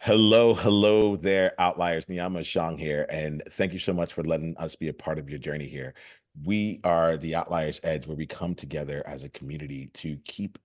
Hello there, outliers. Niiamah Shang here, and thank you so much for letting us be a part of your journey here. We are the Outliers Edge, where we come together as a community to keep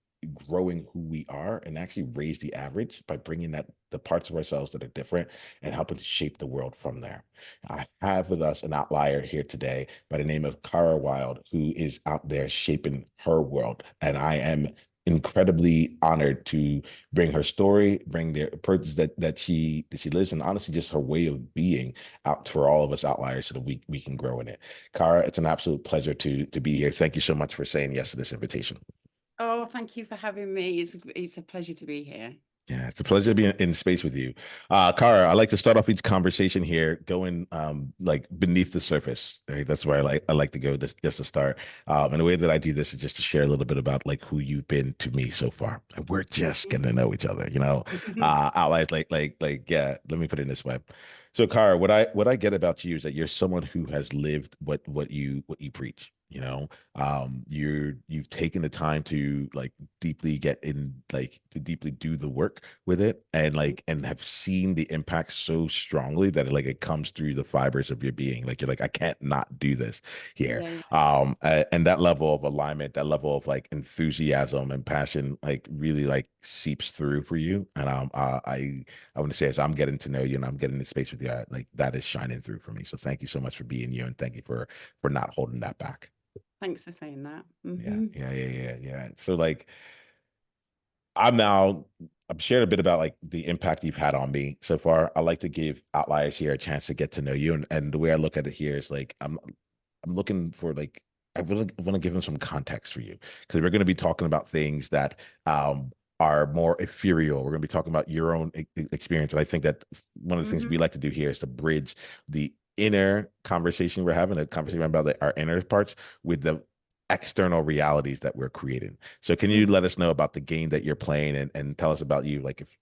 growing who we are and actually raise the average by bringing that the parts of ourselves that are different and helping to shape the world from there. I have with us an outlier here today by the name of Cara Wilde, who is out there shaping her world, and I am incredibly honored to bring her story, bring the purpose that she lives, and honestly, just her way of being out for all of us outliers, so that we can grow in it. Cara, it's an absolute pleasure to be here. Thank you so much for saying yes to this invitation. Oh, thank you for having me. It's a pleasure to be here. Yeah, it's a pleasure to be in space with you. Cara, I like to start off each conversation here going like beneath the surface. Right? That's where I like to go just to start. And the way that I do this is just to share a little bit about like who you've been to me so far. And we're just getting to know each other, you know. Allies like yeah, let me put it this way. So Cara, what I get about you is that you're someone who has lived what you preach. You know, you've taken the time to like deeply get in, like to deeply do the work with it, and like and have seen the impact so strongly that it comes through the fibers of your being. Like you're like, I can't not do this here. Yeah, And that level of alignment, that level of like enthusiasm and passion, like really like seeps through for you. And I want to say, as I'm getting to know you and I'm getting in space with you, like that is shining through for me. So thank you so much for being you, and thank you for not holding that back. thanks for saying that. Yeah, yeah. So like I'm now I'm sharing a bit about like the impact you've had on me so far. I like to give outliers here a chance to get to know you. And the way I look at it here is like I'm looking for like I really want to give them some context for you, because we're going to be talking about things that are more ethereal. We're going to be talking about your own experience. And I think that one of the things we Hmm. like to do here is to bridge the inner conversation we're having, a conversation about like, our inner parts with the external realities that we're creating. So can you let us know about the game that you're playing, and tell us about you? Like if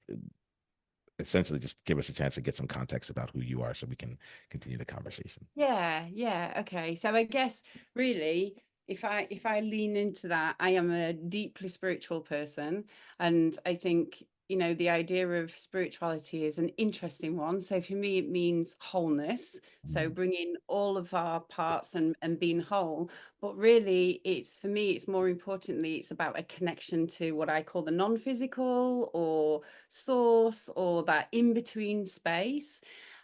essentially just give us a chance to get some context about who you are so we can continue the conversation. Yeah. Okay. So I guess really, if I lean into that, I am a deeply spiritual person, and I think the idea of spirituality is an interesting one. So for me, it means wholeness. So Mm, bringing all of our parts and being whole. But really, it's for me, it's more importantly, it's about a connection to what I call the non-physical or source or that in-between space.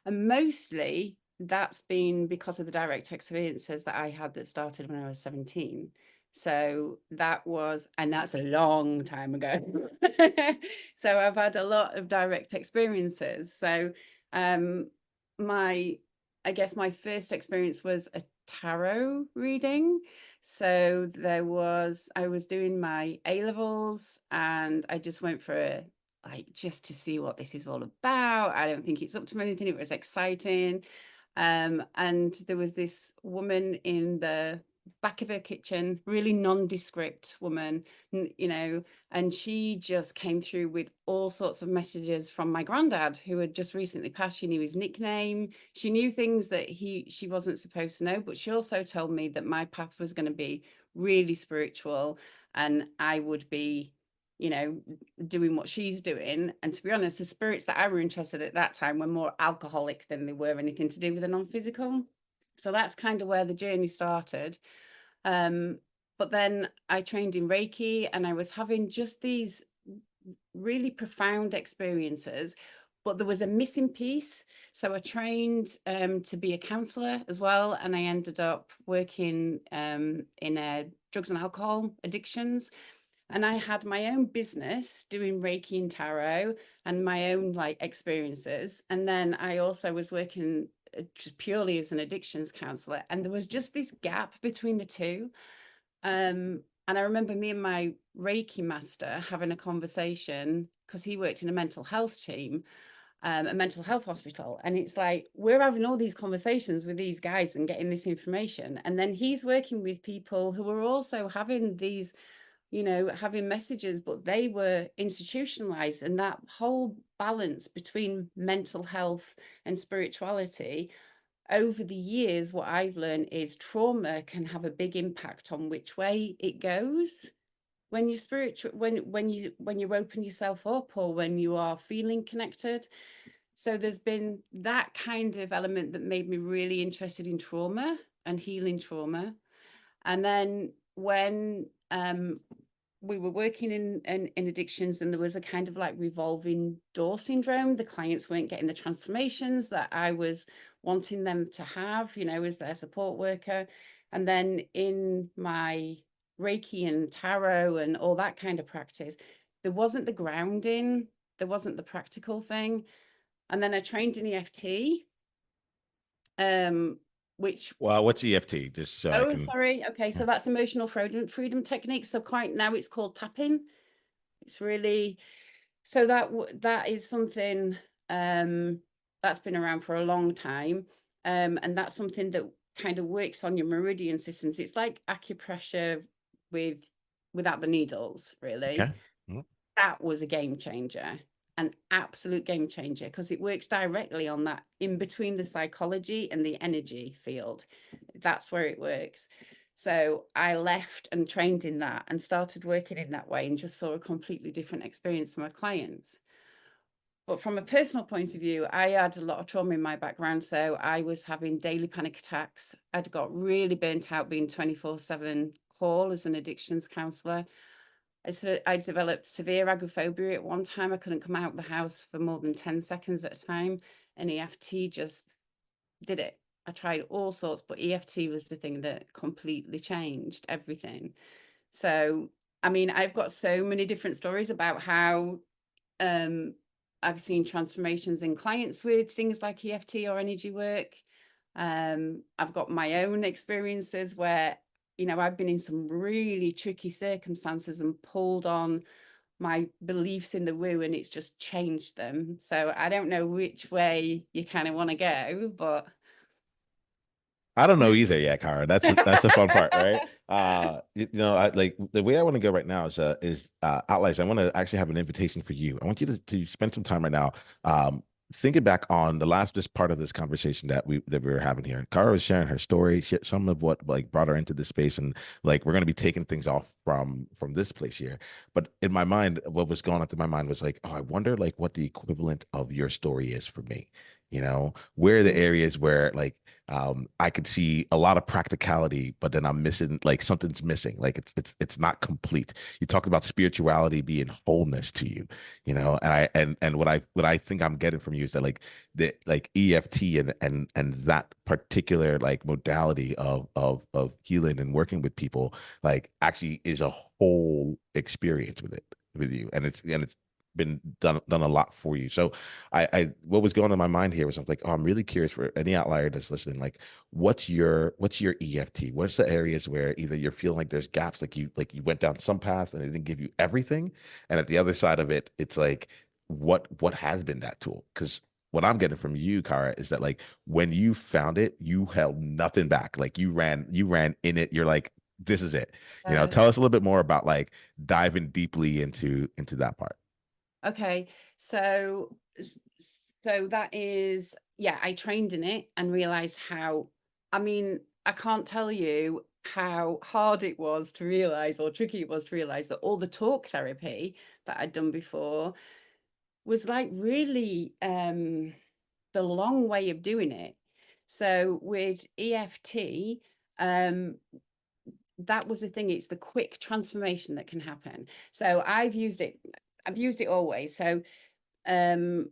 And mostly that's been because of the direct experiences that I had that started when I was 17. So and that's a long time ago. So I've had a lot of direct experiences. So um my I guess my first experience was a tarot reading. So I was doing my A levels and I just went for a like just to see what this is all about. I don't think it's up to anything. It was exciting. And there was this woman in the back of her kitchen, really nondescript woman, and she just came through with all sorts of messages from my granddad, who had just recently passed. She knew his nickname. She knew things that she wasn't supposed to know, but she also told me that my path was going to be really spiritual, and I would be you know, doing what she's doing. And to be honest, the spirits that I were interested at that time were more alcoholic than they were anything to do with the non-physical. So that's kind of where the journey started. Um, but then I trained in Reiki and I was having just these really profound experiences, but there was a missing piece. So I trained to be a counselor as well, and I ended up working in drugs and alcohol addictions. And I had my own business doing Reiki and tarot and my own like experiences. And then I also was working just purely as an addictions counselor. And there was just this gap between the two. And I remember me and my Reiki master having a conversation because he worked in a mental health team, a mental health hospital. And it's like, we're having all these conversations with these guys and getting this information. And then he's working with people who are also having these having messages, but they were institutionalized. And that whole balance between mental health and spirituality, over the years, what I've learned is trauma can have a big impact on which way it goes. When you're spiritual, when you open yourself up or when you are feeling connected. So there's been that kind of element that made me really interested in trauma and healing trauma. And then when we were working in addictions, and there was a kind of like revolving door syndrome, the clients weren't getting the transformations that I was wanting them to have, you know, as their support worker. And then in my Reiki and tarot and all that kind of practice, there wasn't the grounding, there wasn't the practical thing. And then I trained in EFT, which, Well, what's EFT? Just so I oh, can. sorry. Okay. So that's emotional freedom technique. So quite now it's called tapping. It's really, so that is something that's been around for a long time. And that's something that kind of works on your meridian systems. It's like acupressure with without the needles, really. Okay. Mhm. That was a game changer, an absolute game changer, because it works directly on that in between the psychology and the energy field. That's where it works. So I left and trained in that and started working in that way and just saw a completely different experience for my clients. But from a personal point of view, I had a lot of trauma in my background. So I was having daily panic attacks. I'd got really burnt out being 24/7 call as an addictions counselor. I developed severe agoraphobia at one time. I couldn't come out of the house for more than 10 seconds at a time. And EFT just did it. I tried all sorts, but EFT was the thing that completely changed everything. So, I mean, I've got so many different stories about how um, I've seen transformations in clients with things like EFT or energy work. I've got my own experiences where, you know, I've been in some really tricky circumstances and pulled on my beliefs in the woo, and it's just changed them. So I don't know which way you kind of want to go, but I don't know either yet, Cara. That's the fun part, right? I like the way I want to go right now is outlines. I want to actually have an invitation for you. I want you to spend some time right now, thinking back on the last just part of this conversation that we were having here. Cara was sharing her story, some of what like brought her into this space, and like we're gonna be taking things off from this place here. But in my mind, what was going on through my mind was like, oh, I wonder like what the equivalent of your story is for me. Where are the mm, areas where like I could see a lot of practicality, but then I'm missing like something's missing. Like it's not complete. You talked about spirituality being wholeness to you, and what I think I'm getting from you is that like the like EFT and that particular like modality of healing and working with people like actually is a whole experience with you, and it's been done a lot for you. So what was going on in my mind here was I was like, oh, I'm really curious for any outlier that's listening. Like, what's your EFT? What's the areas where either you're feeling like there's gaps, like you went down some path and it didn't give you everything, and at the other side of it, it's like what has been that tool? Because what I'm getting from you, Cara, is that like when you found it, you held nothing back. Like you ran in it. You're like, this is it. uh, Tell us a little bit more about like diving deeply into that part. okay. So, so that is, yeah, I trained in it and realized how, I mean, I can't tell you how hard it was to realize or tricky it was to realize that all the talk therapy that I'd done before was like really the long way of doing it. So with EFT, um, that was the thing. It's the quick transformation that can happen. So I've used it always. So um,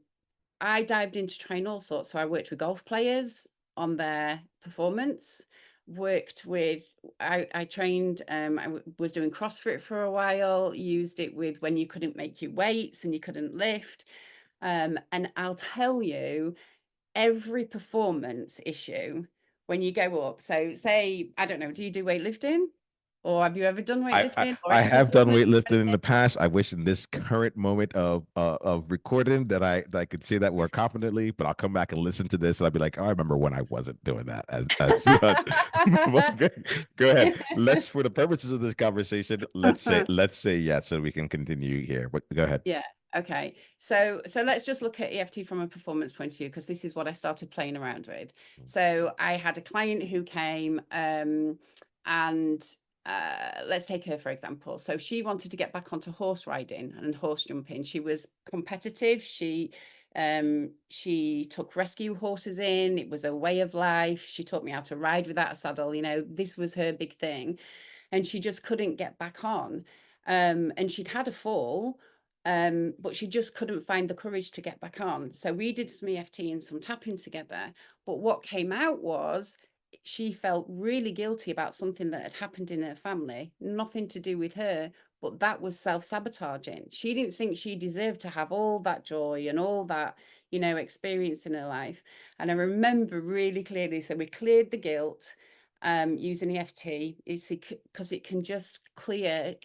I dived into train all sorts. So I worked with golf players on their performance, worked with, I trained, was doing CrossFit for a while, used it with when you couldn't make your weights and you couldn't lift. And I'll tell you, every performance issue when you go up. So say, I don't know, do you do weightlifting? Or have you ever done I, I weightlifting or I any have done performance? weightlifting in Okay. the past. I wish in this current moment of recording that I could say that word confidently, but I'll come back and listen to this and I'll be like, oh, I remember when I wasn't doing that. Go ahead. Let's, for the purposes of this conversation, let's say yes, so we can continue here. But go ahead. Yeah. Okay. So let's just look at EFT from a performance point of view, because this is what I started playing around with. So I had a client who came and let's take her for example. So she wanted to get back onto horse riding and horse jumping. She was competitive. She She took rescue horses in. It was a way of life. She taught me how to ride without a saddle. This was her big thing. And she just couldn't get back on. And she'd had a fall, but she just couldn't find the courage to get back on. So we did some EFT and some tapping together. But what came out was she felt really guilty about something that had happened in her family, nothing to do with her, but that was self-sabotaging. She didn't think she deserved to have all that joy and all that, experience in her life. And I remember really clearly, so we cleared the guilt using EFT. It's because it can just clear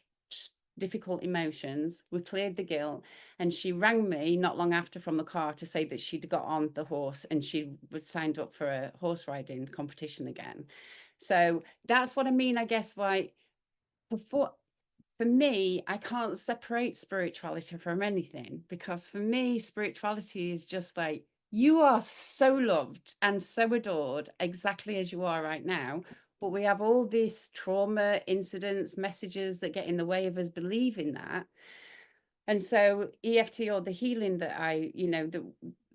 difficult emotions. We cleared the guilt, and she rang me not long after from the car to say that she'd got on the horse and she was signed up for a horse riding competition again. So that's what I mean, I guess, why for me, I can't separate spirituality from anything, because for me, spirituality is just like, you are so loved and so adored exactly as you are right now. But we have all these trauma incidents, messages that get in the way of us believing that. And so EFT, or the healing that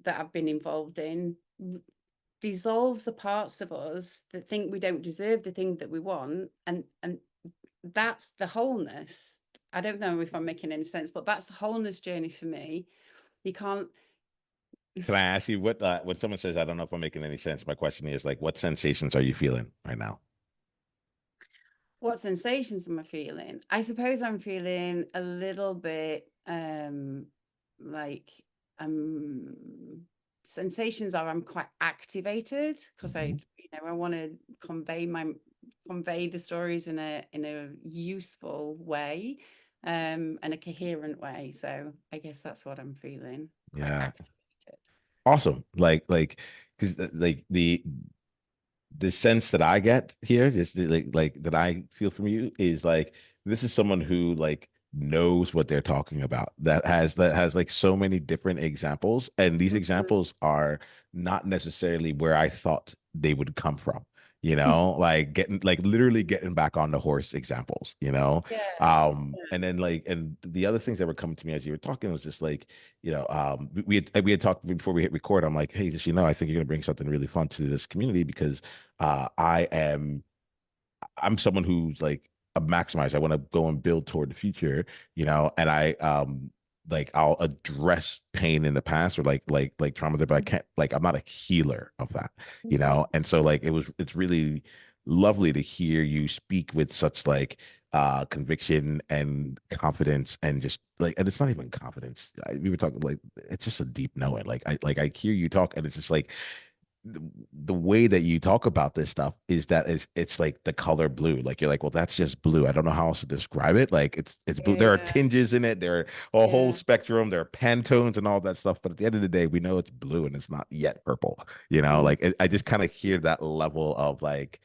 that I've been involved in, dissolves the parts of us that think we don't deserve the thing that we want, and that's the wholeness. I don't know if I'm making any sense, but that's the wholeness journey for me. You can't. Can I ask you what when someone says, I don't know if I'm making any sense, my question is like, what sensations are you feeling right now? What sensations am I feeling? I suppose I'm feeling a little bit like sensations are, I'm quite activated because Mhm. I want to convey the stories in a useful way, and a coherent way. So I guess that's what I'm feeling. Quite Yeah. activated. Awesome. Because like the sense that I get here is like that I feel from you is like this is someone who like knows what they're talking about, that has like so many different examples, and these Mhm. examples are not necessarily where I thought they would come from, you know, like getting like literally getting back on the horse examples, you know. Yeah. And then like, and the other things that were coming to me as you were talking was just like, we had talked before we hit record. I'm like, hey, just I think you're gonna bring something really fun to this community because I'm someone who's like a maximizer. I want to go and build toward the future, and I'll address pain in the past or like trauma there, but I can't, like, I'm not a healer of that, Mhm. and so like it's really lovely to hear you speak with such like conviction and confidence, and just like, and it's not even confidence. We were talking like it's just a deep knowing. I hear you talk, and it's just like the way that you talk about this stuff is that it's like the color blue. Like you're like, well, that's just blue. I don't know how else to describe it. Like it's blue. There are Yeah. tinges in it. There are a whole Yeah. spectrum. There are Pantones and all that stuff. But at the end of the day, we know it's blue and it's not yet purple. Mm. Like I just kind of hear that level of like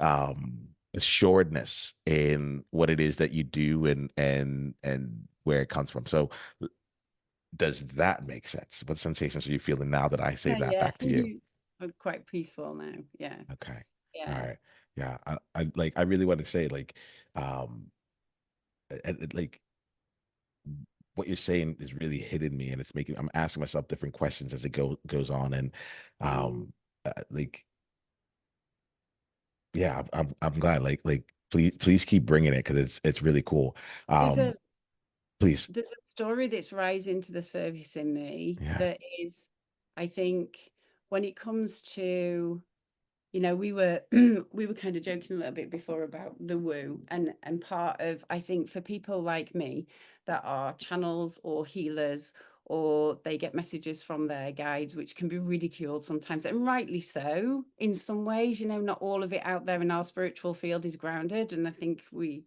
assuredness in what it is that you do and where it comes from. So does that make sense? What sensations are you feeling now that I say Yeah, that yeah. back to you? I'm quite peaceful now. Yeah. Okay. All Yeah. right. Yeah. I really want to say like, um, like what you're saying is really hitting me, and it's making, I'm asking myself different questions as it goes on. And, Mm. um, like, yeah, I'm glad, like, please keep bringing it. Cause it's really cool. There's a Um, please. there's a story that's rising to the surface in me Yeah. that is, I think, when it comes to, we were we were kind of joking a little bit before about the woo, and part of, I think, for people like me that are channels or healers, or they get messages from their guides which can be ridiculed sometimes, and rightly so in some ways. Not all of it out there in our spiritual field is grounded, and I think we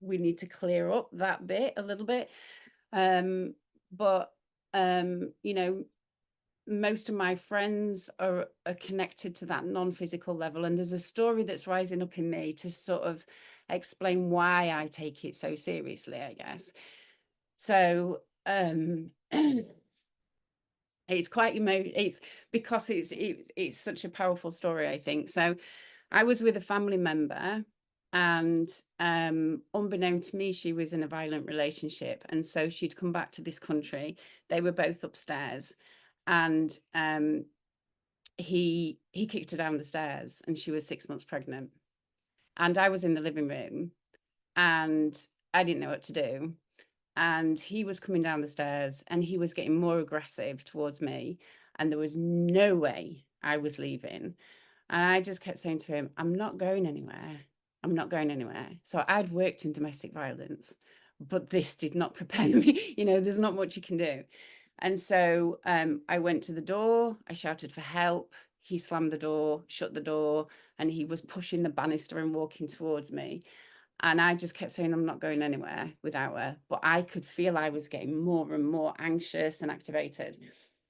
need to clear up that bit a little bit. But most of my friends are connected to that non-physical level, and there's a story that's rising up in me to sort of explain why I take it so seriously, I guess. So it's quite it's because it's such a powerful story, I think. So I was with a family member, And unbeknown to me, she was in a violent relationship, and so she'd come back to this country. They were both upstairs, and he kicked her down the stairs, and she was 6 months pregnant. And I was in the living room, and I didn't know what to do. And he was coming down the stairs, and he was getting more aggressive towards me, and there was no way I was leaving. And I just kept saying to him, I'm not going anywhere. I'm not going anywhere. So I'd worked in domestic violence, but this did not prepare me. There's not much you can do. And so I went to the door, I shouted for help. He slammed the door, shut the door, and he was pushing the banister and walking towards me. And I just kept saying, I'm not going anywhere without her. But I could feel I was getting more and more anxious and activated.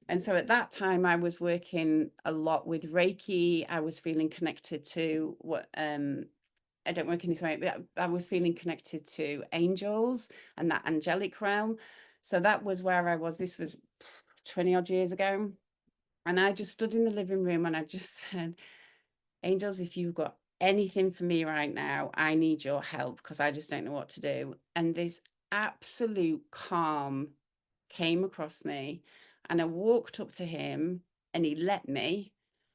And so at that time, I was working a lot with Reiki. I was feeling connected to what I don't work in this way, but I was feeling connected to angels and that angelic realm. So that was where I was. This was 20 odd years ago. And I just stood in the living room and I just said, angels, if you've got anything for me right now, I need your help because I just don't know what to do. And this absolute calm came across me, and I walked up to him and he let me,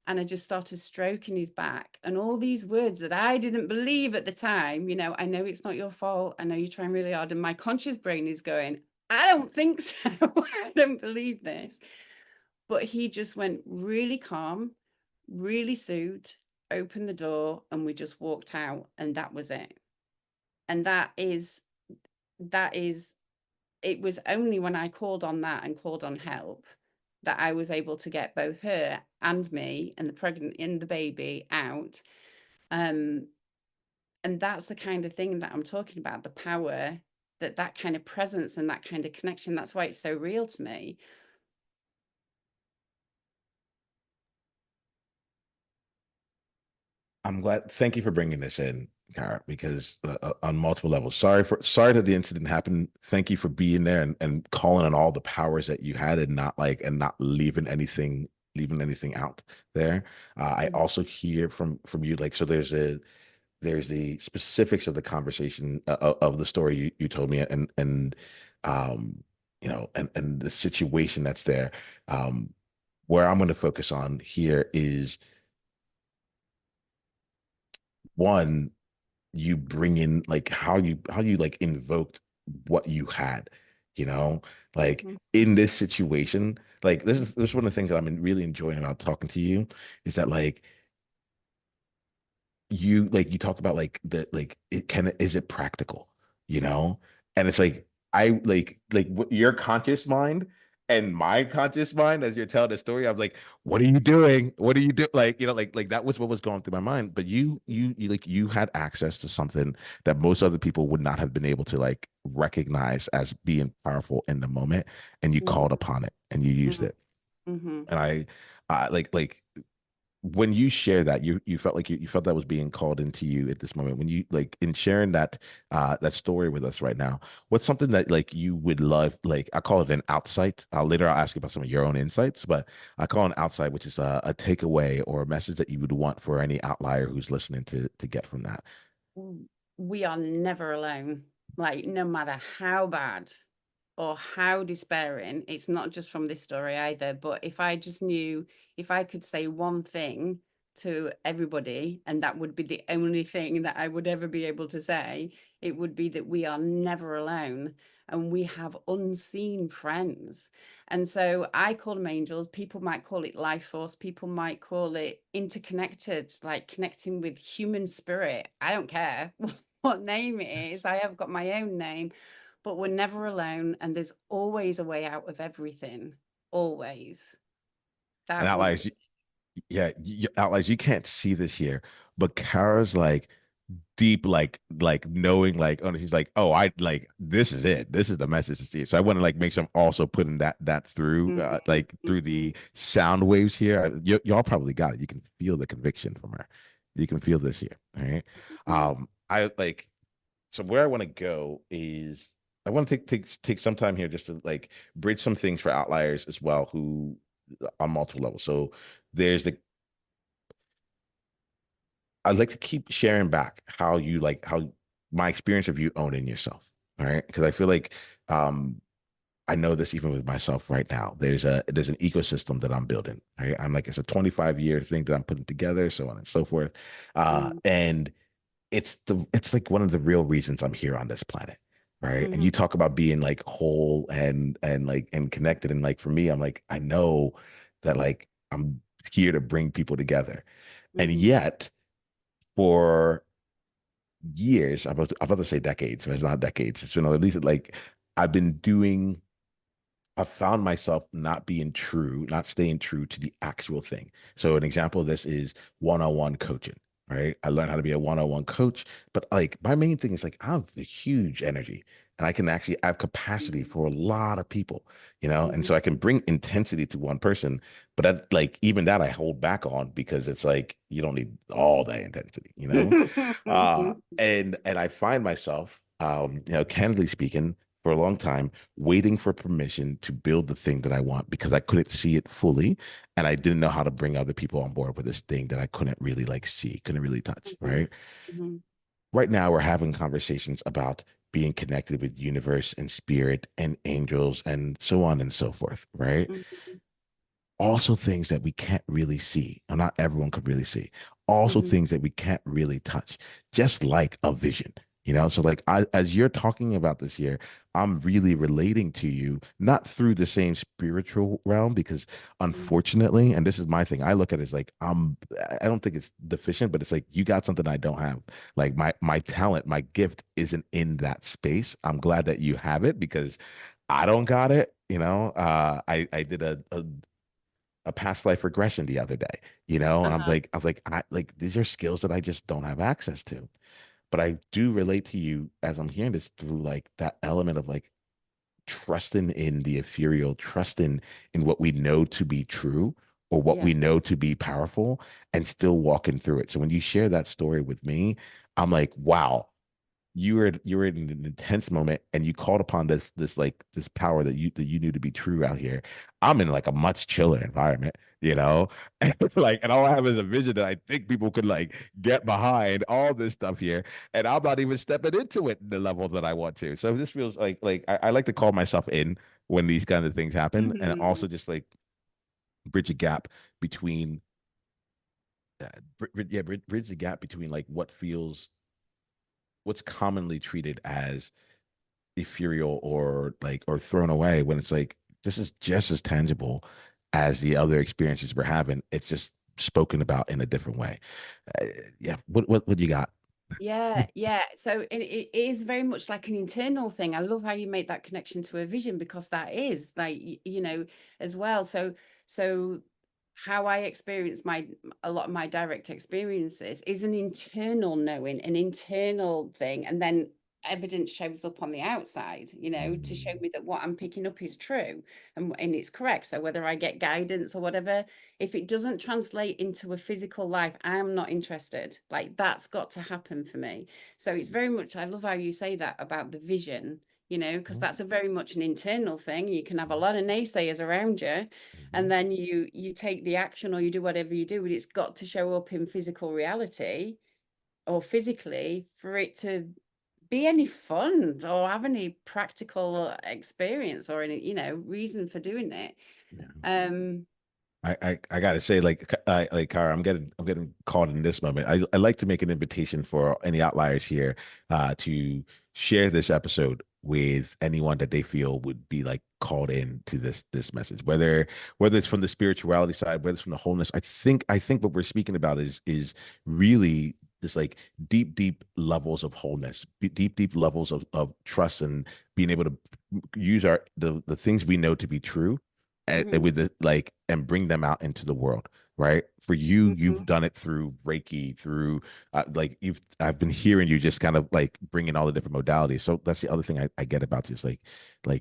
and I just started stroking his back, and all these words that I didn't believe at the time, I know it's not your fault, I know you're trying really hard, and my conscious brain is going, I don't think so. I don't believe this. But he just went really calm, really soothed, opened the door, and we just walked out, and that was it. And that is it was only when I called on that and called on help that I was able to get both her and me and the pregnant and the baby out. Um, and that's the kind of thing that I'm talking about, the power, that kind of presence and that kind of connection. That's why it's so real to me. I'm glad. Thank you for bringing this in, Cara, because on multiple levels. Sorry that the incident happened. Thank you for being there and calling on all the powers that you had and not leaving anything out there. I Mhm. also hear from you, like, so there's the specifics of the conversation, of the story you told me, and um and the situation that's there. um where I'm going to focus on here is, one, you bring in like how you like invoked what you had, you know, like Mhm. in this situation. Like this is one of the things that I'm really enjoying about talking to you, is that like you talk about like the like it can is it practical, you know? And it's like I your conscious mind and my conscious mind, as you're telling the story, I was like, what are you doing? What are you do? Like, like that was what was going through my mind. But you had access to something that most other people would not have been able to like recognize as being powerful in the moment, and you called Mhm. upon it and you used Mhm. it. Mhm. And like when you share that, you felt like you felt that was being called into you at this moment, when you like in sharing that story with us right now. What's something that like you would love, like I call it an outsight. I'll ask you about some of your own insights, but I call an outsight, which is a takeaway or a message that you would want for any outlier who's listening to get from that. We are never alone. Like, no matter how bad or how despairing, it's not just from this story either. But if I just knew, if I could say one thing to everybody, and that would be the only thing that I would ever be able to say, it would be that we are never alone and we have unseen friends. And so I call them angels. People might call it life force. People might call it interconnected, like connecting with human spirit. I don't care what name it is. I have got my own name, but we're never alone. And there's always a way out of everything. Always. And That would be. outliers, yeah, outliers, you can't see this here, but Kara's like deep, like knowing, like, oh, he's like, oh, I like this is it, this is the message to see. So I want to like make sure I'm also putting that through, Mhm, like through mhm, the sound waves here. Y'all probably got it. You can feel the conviction from her. You can feel this here. All right. mhm. I like, so where I want to go is, I want to take some time here just to like bridge some things for outliers as well, who on multiple levels. So there's I'd like to keep sharing back how you like how my experience of you owning yourself. All right. Because I feel like um I know this even with myself right now. There's an ecosystem that I'm building. Right? I'm like it's a 25-year thing that I'm putting together, so on and so forth. Mm, And it's like one of the real reasons I'm here on this planet. Right. And mhm, you talk about being like whole and like and connected. And like for me, I'm like, I know that like I'm here to bring people together. And mhm, yet for years, I'm about to say decades, but it's not decades. It's been at least like I've been doing I found myself not being true, not staying true to the actual thing. So an example of this is one-on-one coaching, right? I learned how to be a one-on-one coach, but like my main thing is like I have a huge energy and I can actually have capacity mhm, for a lot of people, and mhm, so I can bring intensity to one person, but that, like even that I hold back on because it's like you don't need all that intensity. And I find myself, candidly speaking, for a long time waiting for permission to build the thing that I want because I couldn't see it fully. And I didn't know how to bring other people on board with this thing that I couldn't really like see, couldn't really touch. mhm, Right. mhm, Right now, we're having conversations about being connected with universe and spirit and angels and so on and so forth. Right, mhm, also things that we can't really see, or not everyone could really see. Also mhm, things that we can't really touch, just like a vision. So like as you're talking about this here, I'm really relating to you, not through the same spiritual realm, because mhm, unfortunately, and this is my thing, I look at it as like I don't think it's deficient, but it's like you got something I don't have. Like my talent, my gift isn't in that space. I'm glad that you have it because I don't got it. I did a past life regression the other day, and uh-huh, I was like, these are skills that I just don't have access to. But I do relate to you as I'm hearing this through like that element of like trusting in the ethereal, trusting in what we know to be true or what yeah, we know to be powerful and still walking through it. So when you share that story with me, I'm like, wow, you were in an intense moment and you called upon this like this power that you knew to be true out here. I'm in like a much chiller environment, and like and all I have is a vision that I think people could like get behind all this stuff here, and I'm not even stepping into it the level that I want to. So this feels like I like to call myself in when these kind of things happen, and mhm, also just like bridge a gap between bridge the gap between like what's commonly treated as ethereal or like or thrown away when it's like this is just as tangible as the other experiences we're having. It's just spoken about in a different way. Uh, yeah. What you got? yeah, yeah. So it is very much like an internal thing. I love how you make that connection to a vision because that is like as well. So how I experience a lot of my direct experiences is an internal knowing, an internal thing, and then evidence shows up on the outside, to show Mm, me that what I'm picking up is true and it's correct. So whether I get guidance or whatever, if it doesn't translate into a physical life, I'm not interested. Like that's got to happen for me. So it's very much, I love how you say that about the vision, because mhm, that's a very much an internal thing. You can have a lot of naysayers around you, and mhm. then you take the action or you do whatever you do, but it's got to show up in physical reality or physically for it to be any fun or have any practical experience or any reason for doing it. Yeah. um I gotta say, like Cara, I'm getting caught in this moment. I like to make an invitation for any outliers here, to share this episode with anyone that they feel would be like called in to this message, whether it's from the spirituality side, whether it's from the wholeness. I think what we're speaking about is really just like deep levels of wholeness, deep levels of trust and being able to use the things we know to be true and mhm, with it like and bring them out into the world, right? For you, mhm. you've done it through Reiki, through like I've been hearing you just kind of like bringing all the different modalities. So that's the other thing I get about you is like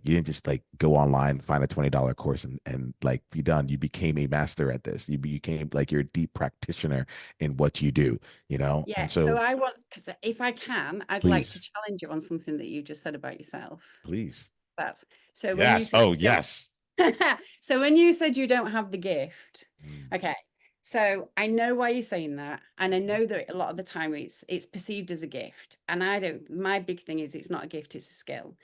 you didn't just like go online, find a $20 course and like be done. You became a master at this. You became like you're a deep practitioner in what you do, Yeah, and so so I want, because if I can, I'd like to please, challenge you on something that you just said about yourself. please. That's so when you Yes. said Oh, you yes. don't so when you said you don't have the gift, Mm, okay. So I know why you're saying that, and I know that a lot of the time it's perceived as a gift, and I don't. My big thing is it's not a gift; it's a skill.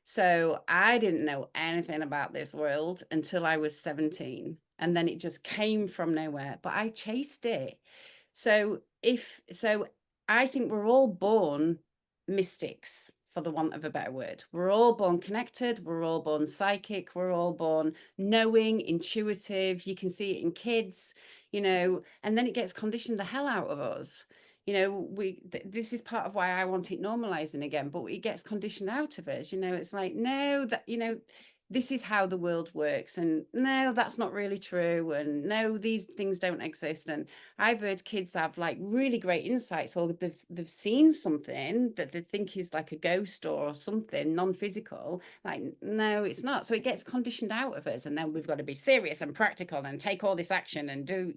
So I didn't know anything about this world until I was 17, and then it just came from nowhere. But I chased it. So I think we're all born mystics, for the want of a better word. We're all born connected, we're all born psychic, we're all born knowing, intuitive. You can see it in kids, and then it gets conditioned the hell out of us. This is part of why I want it normalizing again, but it gets conditioned out of us. It's like, no, that, this is how the world works, and no, that's not really true, and no, these things don't exist. And I've heard kids have like really great insights, or they've seen something that they think is like a ghost or something non-physical. Like, no, it's not. So it gets conditioned out of us, and then we've got to be serious and practical and take all this action and do,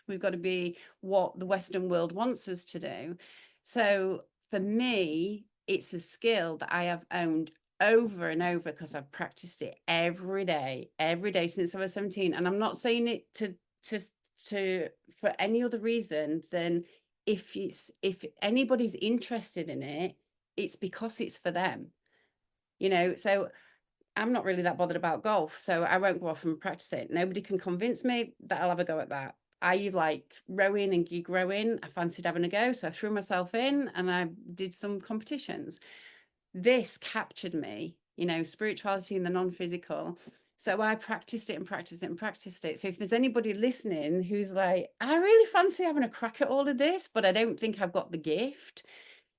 we've got to be what the Western world wants us to do. So for me, it's a skill that I have owned over and over because I've practiced it every day since I was 17. And I'm not saying it to for any other reason than if anybody's interested in it, it's because it's for them. So I'm not really that bothered about golf, so I won't go off and practice it. Nobody can convince me that I'll have a go at that. I like rowing and gig rowing. I fancied having a go, so I threw myself in and I did some competitions. This captured me, spirituality and the non-physical. So I practiced it and practiced it and practiced it. So if there's anybody listening who's like, I really fancy having a crack at all of this, but I don't think I've got the gift.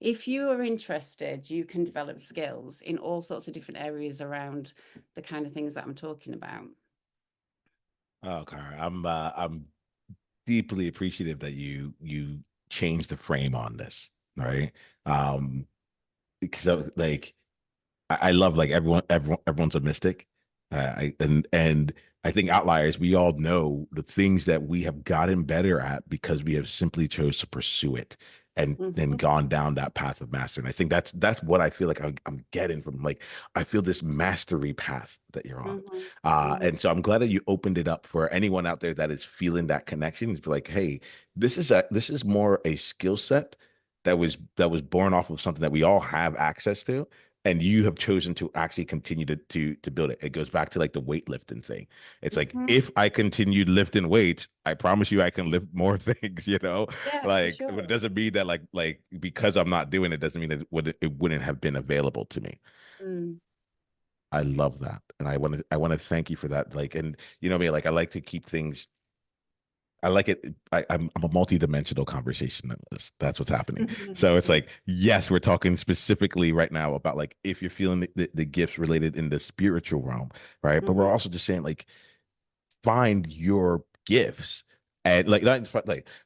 If you are interested, you can develop skills in all sorts of different areas around the kind of things that I'm talking about. Oh, Cara, I'm deeply appreciative that you changed the frame on this, right? Because I was like, I love like everyone's a mystic. And I think outliers, we all know the things that we have gotten better at because we have simply chose to pursue it and then Mm-hmm, gone down that path of master. And I think that's what I feel like I'm getting from, like, I feel this mastery path that you're on. mm-hmm, mm-hmm. And so I'm glad that you opened it up for anyone out there that is feeling that connection. It's like, hey, this is more a skill set that was born off of something that we all have access to, and you have chosen to actually continue to build it. It goes back to like the weightlifting thing. It's like, Mm-hmm. if I continued lifting weights, I promise you I can lift more things. Yeah, for Like, but it sure. doesn't mean that like because I'm not doing it doesn't mean that it wouldn't have been available to me. Mm. I love that. And I want to thank you for that. Like, and me, like, I like to keep things. I like it. I'm a multi-dimensional conversationalist. That's what's happening. So it's like, yes, we're talking specifically right now about like if you're feeling the gifts related in the spiritual realm, right? But we're Mm-hmm. also just saying, like, find your gifts and like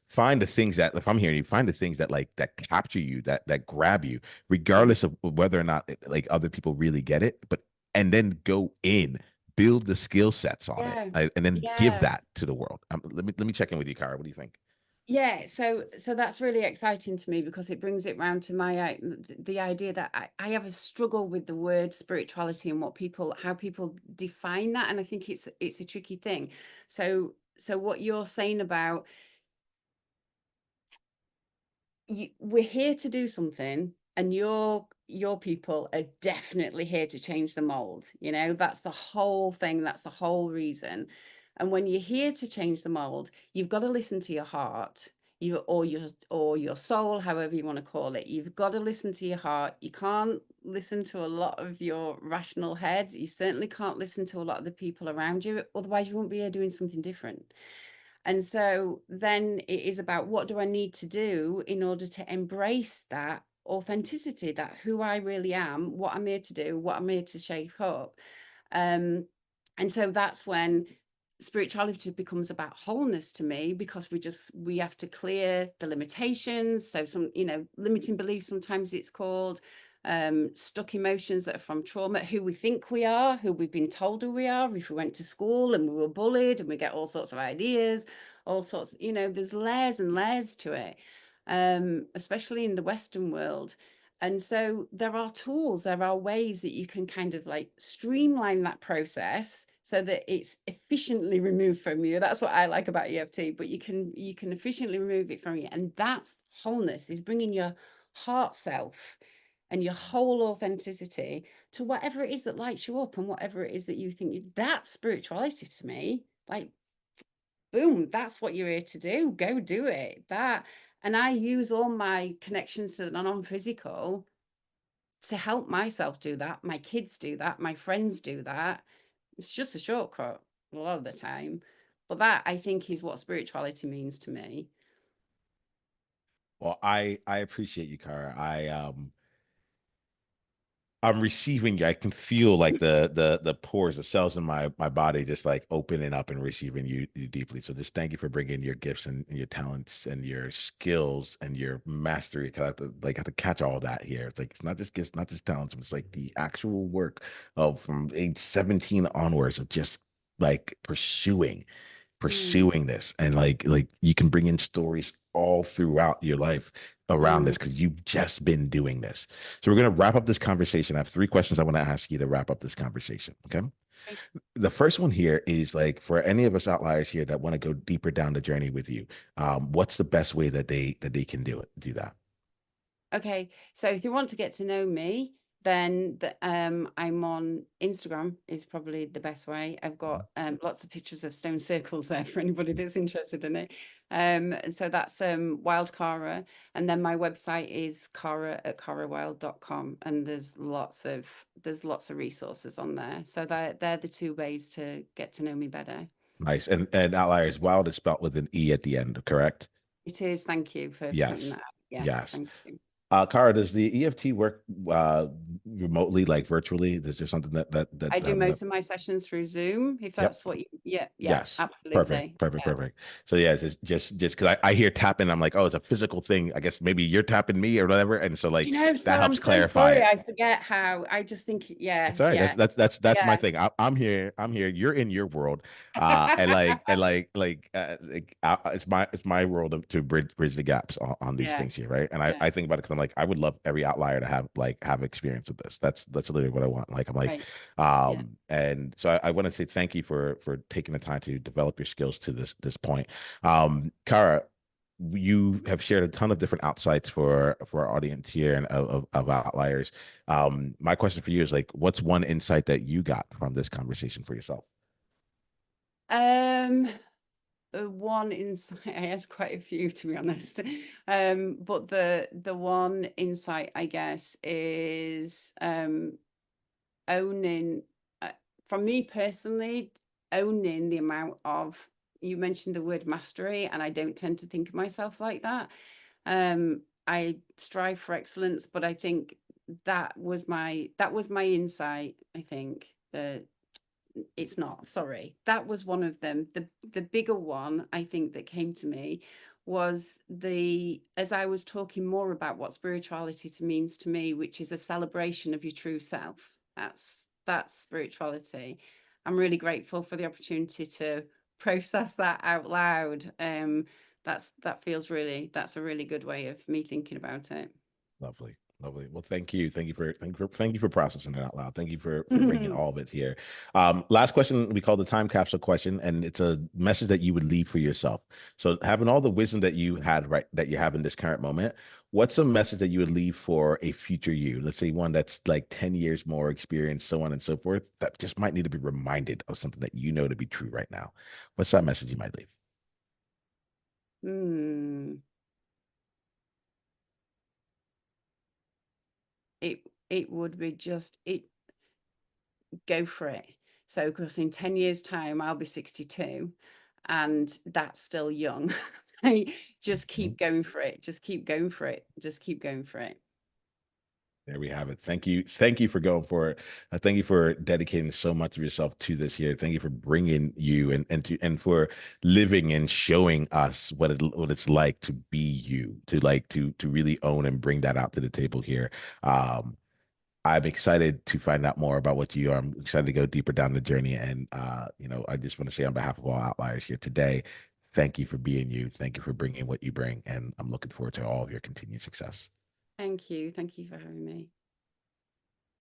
find the things that, if I'm hearing you, find the things that like that capture you, that grab you, Mm. regardless of whether or not like other people really get it, but and then go in, build the skill sets on it, Yeah, and then give yeah. that to the world. Let me check in with you, Cara. What do you think? Yeah, so that's really exciting to me because it brings it round to the idea that I have a struggle with the word spirituality and how people define that, and I think it's a tricky thing. So what you're saying about we're here to do something, and your people are definitely here to change the mold. That's the whole thing, that's the whole reason. And when you're here to change the mold, you've got to listen to your heart, or your soul, however you want to call it. You've got to listen to your heart. You can't listen to a lot of your rational head. You certainly can't listen to a lot of the people around you, otherwise you won't be here doing something different. And so then it is about, what do I need to do in order to embrace that authenticity, that who I really am, what I'm here to do, what I'm here to shape up. Um, and so that's when spirituality becomes about wholeness to me, because we have to clear the limitations. So some, limiting beliefs, sometimes it's called, stuck emotions that are from trauma, who we think we are, who we've been told who we are, if we went to school and we were bullied and we get all sorts of ideas, all sorts, there's layers and layers to it, especially in the Western world. And so there are tools, there are ways that you can kind of like streamline that process so that it's efficiently removed from you. That's what I like about EFT, but you can efficiently remove it from you. And that's wholeness, is bringing your heart self and your whole authenticity to whatever it is that lights you up and whatever it is that you think that's spirituality to me. Like, boom, that's what you're here to do. Go do it. And I use all my connections to the non-physical to help myself do that. My kids do that. My friends do that. It's just a shortcut a lot of the time. But that, I think, is what spirituality means to me. Well, I appreciate you, Cara. I'm receiving you. I can feel like the pores, the cells in my body just like opening up and receiving you deeply. So just thank you for bringing your gifts and your talents and your skills and your mastery. Cause I have to catch all that here. It's like it's not just gifts, not just talents, but it's like the actual work of from age 17 onwards of just like Mm, pursuing this, and like you can bring in stories all throughout your life around mm. this because you've just been doing this. So we're going to wrap up this conversation. I have three questions I want to ask you to wrap up this conversation. Okay. Okay. The first one here is like for any of us outliers here that want to go deeper down the journey with you, what's the best way that they can do that? Okay, so if you want to get to know me, then I'm on Instagram is probably the best way. I've got lots of pictures of stone circles there for anybody that's interested in it. And so that's Wild Cara, and then my website is cara@carawilde.com, and there's lots of resources on there. So they're the two ways to get to know me better. Nice. And outliers, wild is spelled with an E at the end, correct? It is. Thank you for pointing Yes. that out. Yes, Yes. thank you. Cara, does the EFT work remotely, like virtually? Is there something I do that most of my sessions through Zoom, if Yep. that's what you, yeah, yeah, Yes. Perfect. absolutely. Perfect. Yeah. Perfect. So yeah, just because I hear tapping, I'm like, oh, it's a physical thing. I guess maybe you're tapping me or whatever, and so like So that I'm helps so clarify sorry. it. I forget how, I just think, yeah, It's all right. yeah, That's my yeah. thing. I'm here. I'm here. You're in your world, it's my world to bridge the gaps on these Yeah, things here, right? And yeah, I think about it because I'm like, I would love every outlier to have experience with this. That's literally what I want. Like I'm like, right. Yeah. and so I want to say thank you for taking the time to develop your skills to this point. Cara, you have shared a ton of different outsights for our audience here and of outliers. My question for you is like, what's one insight that you got from this conversation for yourself? Um, the one insight, I had quite a few to be honest. But the one insight, I guess, is owning, uh, for me personally, owning the amount of, you mentioned the word mastery, and I don't tend to think of myself like that. I strive for excellence, but I think that was my insight. I think that it's not, sorry, that was one of them. The bigger one, I think, that came to me was as I was talking more about what spirituality means to me, which is a celebration of your true self. That's spirituality. I'm really grateful for the opportunity to process that out loud. That's a really good way of me thinking about it. Lovely. Lovely. Well, thank you for processing it out loud. Thank you for bringing all of it here. Last question we call the time capsule question, and it's a message that you would leave for yourself. So, having all the wisdom that you had that you have in this current moment, what's a message that you would leave for a future you? Let's say one that's like 10 years more experience, so on and so forth, that just might need to be reminded of something that you know to be true right now. What's that message you might leave? Hmm. It would be just it go for it. So, because in 10 years' time, I'll be 62, and that's still young. Right? Just Mhm. keep going for it. Just keep going for it. Just keep going for it. There we have it. Thank you. Thank you for going for it. Thank you for dedicating so much of yourself to this here. Thank you for bringing you and for living and showing us what it's like to be you, to like to really own and bring that out to the table here. Um, I'm excited to find out more about what you are. I'm excited to go deeper down the journey. And I just want to say on behalf of all outliers here today, thank you for being you. Thank you for bringing what you bring. And I'm looking forward to all of your continued success. Thank you. Thank you for having me.